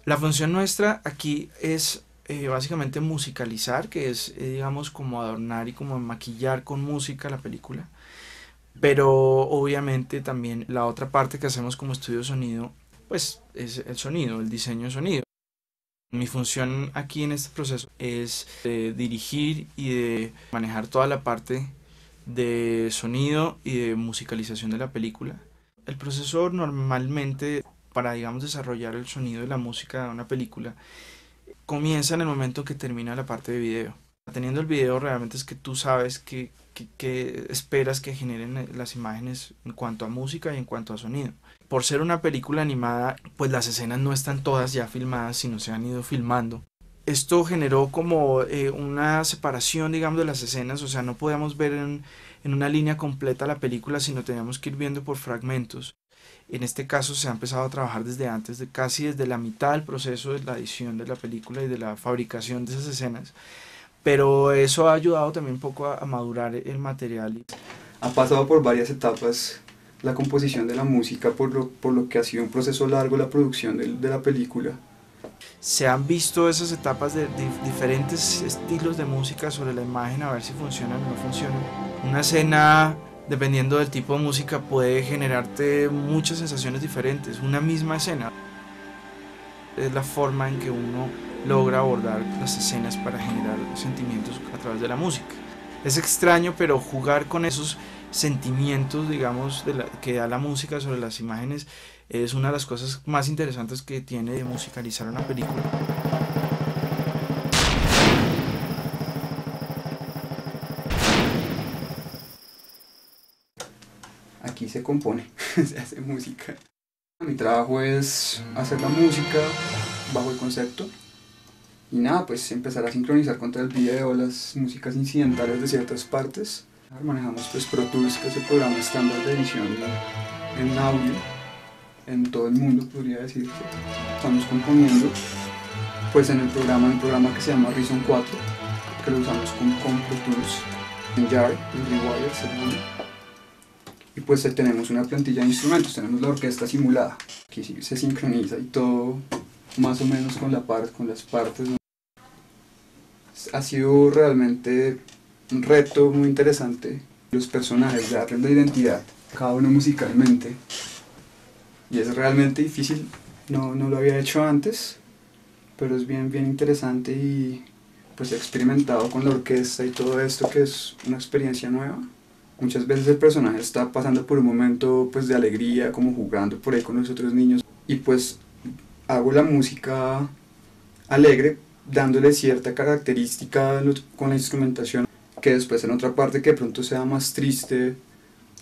La función nuestra aquí es básicamente musicalizar, que es, digamos, como adornar y como maquillar con música la película. Pero obviamente también la otra parte que hacemos como estudio de sonido, pues es el sonido, el diseño de sonido. Mi función aquí en este proceso es de dirigir y de manejar toda la parte de sonido y de musicalización de la película. El proceso normalmente para, digamos, desarrollar el sonido y la música de una película comienza en el momento que termina la parte de video. Teniendo el video realmente es que tú sabes que esperas que generen las imágenes en cuanto a música y en cuanto a sonido. Por ser una película animada, pues las escenas no están todas ya filmadas, sino se han ido filmando. Esto generó como una separación, digamos, de las escenas, o sea, no podíamos ver en una línea completa la película, sino teníamos que ir viendo por fragmentos. En este caso se ha empezado a trabajar desde antes, casi desde la mitad del proceso de la edición de la película y de la fabricación de esas escenas. Pero eso ha ayudado también un poco a madurar el material. Ha pasado por varias etapas la composición de la música, por lo que ha sido un proceso largo la producción de la película. Se han visto esas etapas de diferentes estilos de música sobre la imagen a ver si funcionan o no funcionan. Una escena, dependiendo del tipo de música, puede generarte muchas sensaciones diferentes. Una misma escena es la forma en que uno logra abordar las escenas para generar sentimientos a través de la música. Es extraño, pero jugar con esos sentimientos, digamos, que da la música sobre las imágenes es una de las cosas más interesantes que tiene de musicalizar una película. Aquí se compone, se hace música. Mi trabajo es hacer la música bajo el concepto y nada, pues empezar a sincronizar contra el video las músicas incidentales de ciertas partes. Manejamos pues Pro Tools, que es el programa estándar de edición en audio en todo el mundo, podría decirse. Estamos componiendo pues en un programa que se llama Reason 4, que lo usamos con Pro Tools, en Jar, en Rewire, se llama. Y pues tenemos una plantilla de instrumentos, tenemos la orquesta simulada, que se sincroniza y todo más o menos con las partes, ¿no? Ha sido realmente un reto muy interesante los personajes, darles la identidad, cada uno musicalmente. Y es realmente difícil, no lo había hecho antes, pero es bien interesante y pues he experimentado con la orquesta y todo esto, que es una experiencia nueva. Muchas veces el personaje está pasando por un momento pues de alegría, como jugando por ahí con los otros niños, y pues hago la música alegre, dándole cierta característica con la instrumentación, que después en otra parte que de pronto sea más triste,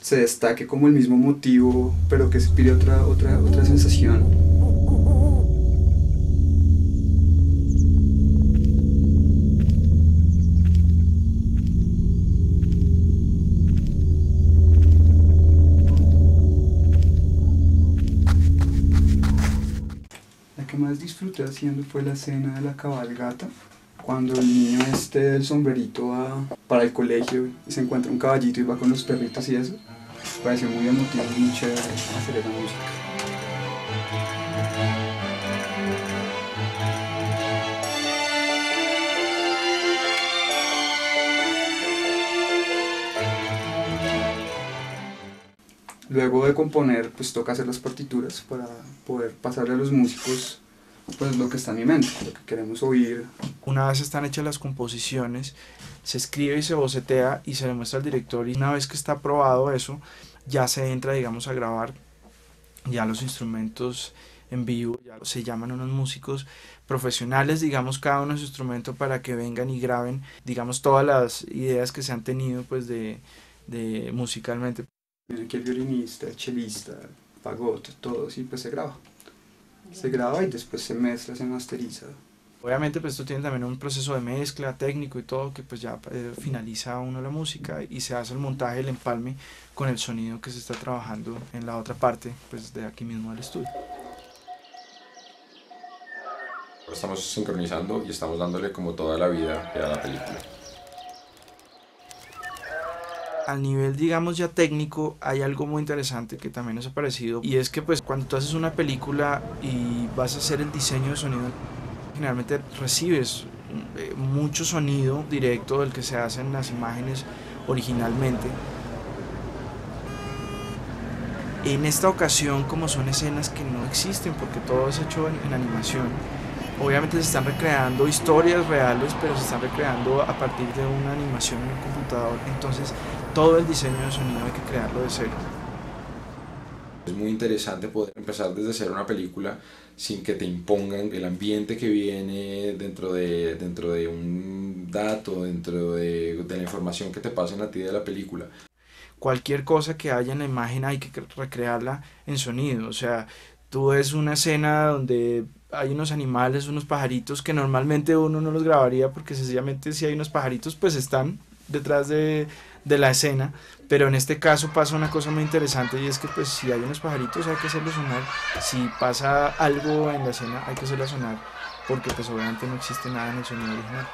se destaque como el mismo motivo, pero que se pide otra sensación. La que más disfruté haciendo fue la escena de la cabalgata, cuando el niño del sombrerito va para el colegio y se encuentra un caballito y va con los perritos y eso. Pareció muy emotivo y muy chévere hacer esa música. Luego de componer, pues toca hacer las partituras para poder pasarle a los músicos pues lo que está en mi mente, lo que queremos oír. Una vez están hechas las composiciones, se escribe y se bocetea y se le muestra al director, y una vez que está aprobado eso, ya se entra, digamos, a grabar ya los instrumentos en vivo, ya se llaman unos músicos profesionales, digamos, cada uno de su instrumento para que vengan y graben, digamos, todas las ideas que se han tenido pues de musicalmente. Viene aquí el violinista, el chelista, el fagot, todo, y pues se graba. Se graba y después se mezcla, se masteriza. Obviamente pues esto tiene también un proceso de mezcla técnico y todo, que pues ya finaliza uno la música y se hace el montaje, el empalme con el sonido que se está trabajando en la otra parte pues de aquí mismo del estudio. Estamos sincronizando y estamos dándole como toda la vida a la película. Al nivel, digamos, ya técnico, hay algo muy interesante que también nos ha parecido, y es que pues cuando tú haces una película y vas a hacer el diseño de sonido, generalmente recibes mucho sonido directo del que se hace en las imágenes originalmente. En esta ocasión, como son escenas que no existen porque todo es hecho en animación, obviamente se están recreando historias reales, pero se están recreando a partir de una animación en un computador. Entonces todo el diseño de sonido hay que crearlo de cero. Es muy interesante poder empezar desde cero una película sin que te impongan el ambiente que viene dentro de un dato, dentro de la información que te pasen a ti de la película. Cualquier cosa que haya en la imagen hay que recrearla en sonido. O sea, tú ves una escena donde hay unos animales, unos pajaritos que normalmente uno no los grabaría porque sencillamente si hay unos pajaritos pues están detrás de la escena, pero en este caso pasa una cosa muy interesante y es que pues si hay unos pajaritos hay que hacerlos sonar, si pasa algo en la escena hay que hacerlo sonar porque pues obviamente no existe nada en el sonido original.